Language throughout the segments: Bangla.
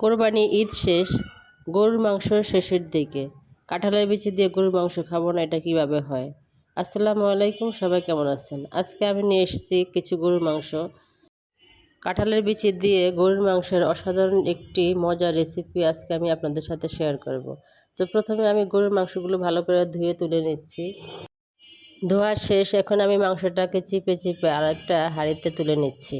কোরবানি ঈদ শেষ, গরুর মাংস শেষের দিকে। কাঁঠালের বিচি দিয়ে গরুর মাংস খাবো না, এটা কিভাবে হয়? আসসালামু আলাইকুম, সবাই কেমন আছেন? আজকে আমি নিয়ে এসেছি কিছু গরুর মাংস। কাঁঠালের বিচি দিয়ে গরুর মাংসের অসাধারণ একটি মজার রেসিপি আজকে আমি আপনাদের সাথে শেয়ার করব। তো প্রথমে আমি গরুর মাংসগুলো ভালো করে ধুয়ে তুলে নিচ্ছি। ধোয়া শেষ, এখন আমি মাংসটাকে চিপে চিপে আরেকটা হাঁড়িতে তুলে নিচ্ছি।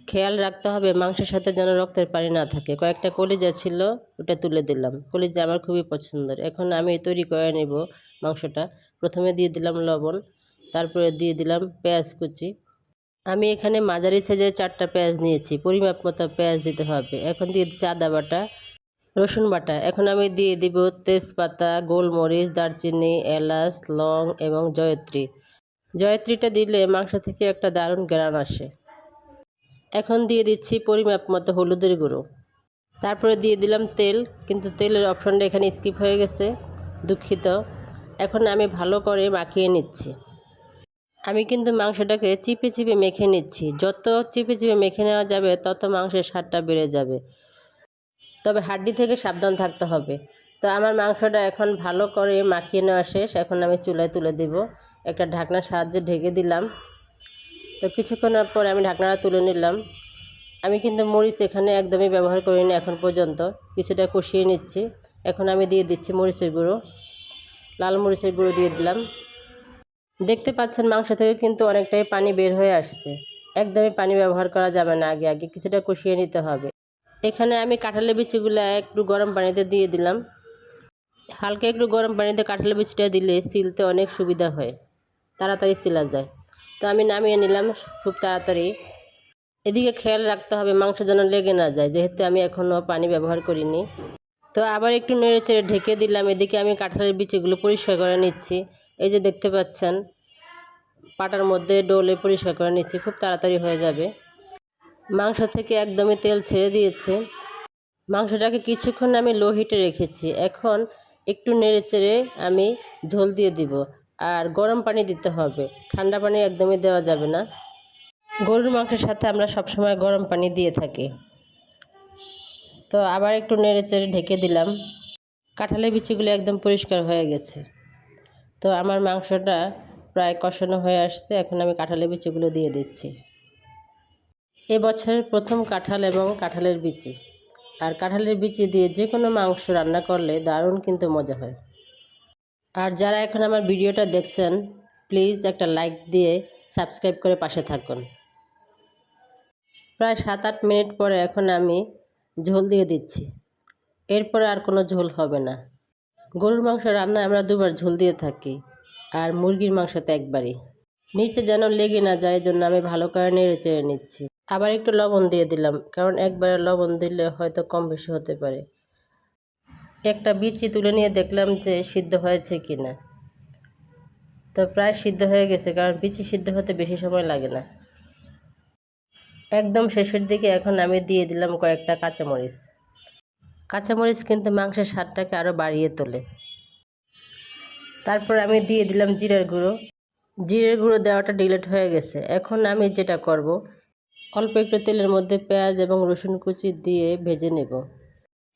খেয়াল রাখতে হবে মাংসের সাথে যেন রক্তের পানি না থাকে। কয়েকটা কলিজা ছিল, ওটা তুলে দিলাম। কলিজা আমার খুবই পছন্দের। এখন আমি তৈরি করে নেব মাংসটা। প্রথমে দিয়ে দিলাম লবণ, তারপরে দিয়ে দিলাম পেঁয়াজ কুচি। আমি এখানে মাঝারি সাইজের 4টা পেঁয়াজ নিয়েছি, পরিমাপ মতো পেঁয়াজ দিতে হবে। এখন দিয়ে দিচ্ছি আদা বাটা, রসুন বাটা। এখন আমি দিয়ে দিব তেজপাতা, গোলমরিচ, দারচিনি, এলাচ, লং এবং জয়ত্রী। জয়ত্রীটা দিলে মাংস থেকে একটা দারুণ ঘ্রাণ আসে। এখন দিয়ে দিচ্ছি পরিমাপ মতো হলুদের গুঁড়ো, তারপরে দিয়ে দিলাম তেল, কিন্তু তেলের অপশনটা এখানে স্কিপ হয়ে গেছে, দুঃখিত। এখন আমি ভালো করে মাখিয়ে নিচ্ছি। আমি কিন্তু মাংসটাকে চিপে চিপে মেখে নিচ্ছি। যত চিপে চিপে মেখে নেওয়া যাবে তত মাংসের স্বাদটা বেড়ে যাবে, তবে হাড্ডি থেকে সাবধান থাকতে হবে। তো আমার মাংসটা এখন ভালো করে মাখিয়ে নেওয়া শেষ। এখন আমি চুলায় তুলে দেব, একটা ঢাকনার সাহায্যে ঢেকে দিলাম। তো কিছুক্ষণ পর আমি ঢাকনাটা তুলে নিলাম। আমি কিন্তু মরিচ এখানে একদমই ব্যবহার করিনি এখন পর্যন্ত, কিছুটা কষিয়ে নিচ্ছি। এখন আমি দিয়ে দিচ্ছি মরিচের গুঁড়ো, লাল মরিচের গুঁড়ো দিয়ে দিলাম। দেখতে পাচ্ছেন মাংস থেকে কিন্তু অনেকটাই পানি বের হয়ে আসছে। একদমই পানি ব্যবহার করা যাবে না, আগে আগে কিছুটা কষিয়ে নিতে হবে। এখানে আমি কাঁঠালের বিচিগুলো একটু গরম পানিতে দিয়ে দিলাম। হালকা একটু গরম পানিতে কাঁঠালের বিচিটা দিলে ছিলতে অনেক সুবিধা হয়, তাড়াতাড়ি ছিলা যায়। তো আমি নামিয়ে নিলাম খুব তাড়াতাড়ি। এদিকে খেয়াল রাখতে হবে মাংস যেন লেগে না যায়, যেহেতু আমি এখনও পানি ব্যবহার করিনি। তো আবার একটু নেড়েচেড়ে ঢেকে দিলাম। এদিকে আমি কাঁঠালের বিচিগুলো পরিষ্কার করে নিচ্ছি। এই যে দেখতে পাচ্ছেন পাটার মধ্যে ডলে পরিষ্কার করে নিচ্ছি, খুব তাড়াতাড়ি হয়ে যাবে। মাংস থেকে একদমই তেল ছেড়ে দিয়েছে। মাংসটাকে কিছুক্ষণ আমি লো হিটে রেখেছি। এখন একটু নেড়েচেড়ে আমি ঝোল দিয়ে দিব, আর গরম পানি দিতে হবে, ঠান্ডা পানি একদমই দেওয়া যাবে না। গরুর মাংসের সাথে আমরা সবসময় গরম পানি দিয়ে থাকি। তো আবার একটু নেড়েচেড়ে ঢেকে দিলাম। কাঁঠালের বিচিগুলো একদম পরিষ্কার হয়ে গেছে। তো আমার মাংসটা প্রায় কষানো হয়ে আসছে। এখন আমি কাঁঠালের বিচিগুলো দিয়ে দিচ্ছি। এবছরের প্রথম কাঁঠাল এবং কাঁঠালের বিচি, আর কাঁঠালের বিচি দিয়ে যে কোনো মাংস রান্না করলে দারুণ কিন্তু মজা হয়। আর যারা এখন আমার ভিডিওটা দেখছেন, প্লিজ একটা লাইক দিয়ে সাবস্ক্রাইব করে পাশে থাকুন। প্রায় 7-8 মিনিট পরে এখন আমি ঝোল দিয়ে দিচ্ছি। এরপরে আর কোনো ঝোল হবে না। গরুর মাংস রান্নায় আমরা 2বার ঝোল দিয়ে থাকি, আর মুরগির মাংসতে একবারই। নিচে যেন লেগে না যায়, জন্য আমি ভালো করে নেড়ে চেড়ে নিচ্ছি। আবার একটু লবণ দিয়ে দিলাম, কারণ একবারে লবণ দিলে হয়তো কম বেশি হতে পারে। একটা বিচি তুলে নিয়ে দেখলাম যে সিদ্ধ হয়েছে কিনা। তো প্রায় সিদ্ধ হয়ে গেছে, কারণ বিচি সিদ্ধ হতে বেশি সময় লাগে না। একদম শেষের দিকে এখন আমি দিয়ে দিলাম কয়েকটা কাঁচামরিচ। কাঁচামরিচ কিন্তু মাংসের স্বাদটাকে আরও বাড়িয়ে তোলে। তারপর আমি দিয়ে দিলাম জিরার গুঁড়ো। জিরের গুঁড়ো দেওয়াটা ডিলিট হয়ে গেছে। এখন আমি যেটা করব, অল্প একটু তেলের মধ্যে পেঁয়াজ এবং রসুন কুচি দিয়ে ভেজে নেব।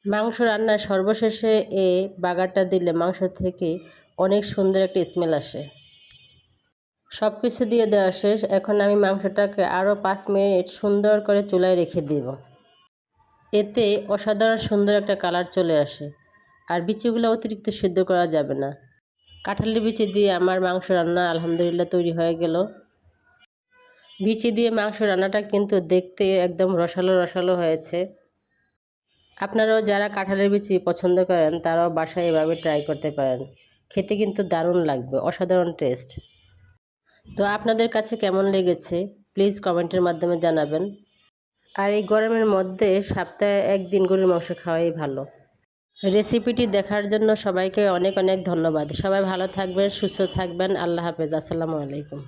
মাংস রান্নার সর্বশেষে এই বাগারটা দিলে মাংস থেকে অনেক সুন্দর একটা স্মেল আসে। সব কিছু দিয়ে দেওয়া শেষ। এখন আমি মাংসটাকে আরও 5 মিনিট সুন্দর করে চুলায় রেখে দেব। এতে অসাধারণ সুন্দর একটা কালার চলে আসে। আর বিচিগুলো অতিরিক্ত সিদ্ধ করা যাবে না। কাঁঠালের বিচি দিয়ে আমার মাংস রান্না আলহামদুলিল্লাহ তৈরি হয়ে গেল। বিচি দিয়ে মাংস রান্নাটা কিন্তু দেখতে একদম রসালো রসালো হয়েছে। আপনারাও যারা কাঁঠালের বিচি পছন্দ করেন তারাও বাসায় এভাবে ট্রাই করতে পারেন। খেতে কিন্তু দারুণ লাগবে, অসাধারণ টেস্ট। তো আপনাদের কাছে কেমন লেগেছে প্লিজ কমেন্টের মাধ্যমে জানাবেন। আর এই গরমের মধ্যে সপ্তাহে 1 দিন গরুর মাংস খাওয়াই ভালো। রেসিপিটি দেখার জন্য সবাইকে অনেক অনেক ধন্যবাদ। সবাই ভালো থাকবেন, সুস্থ থাকবেন। আল্লাহ হাফেজ। আসসালামু আলাইকুম।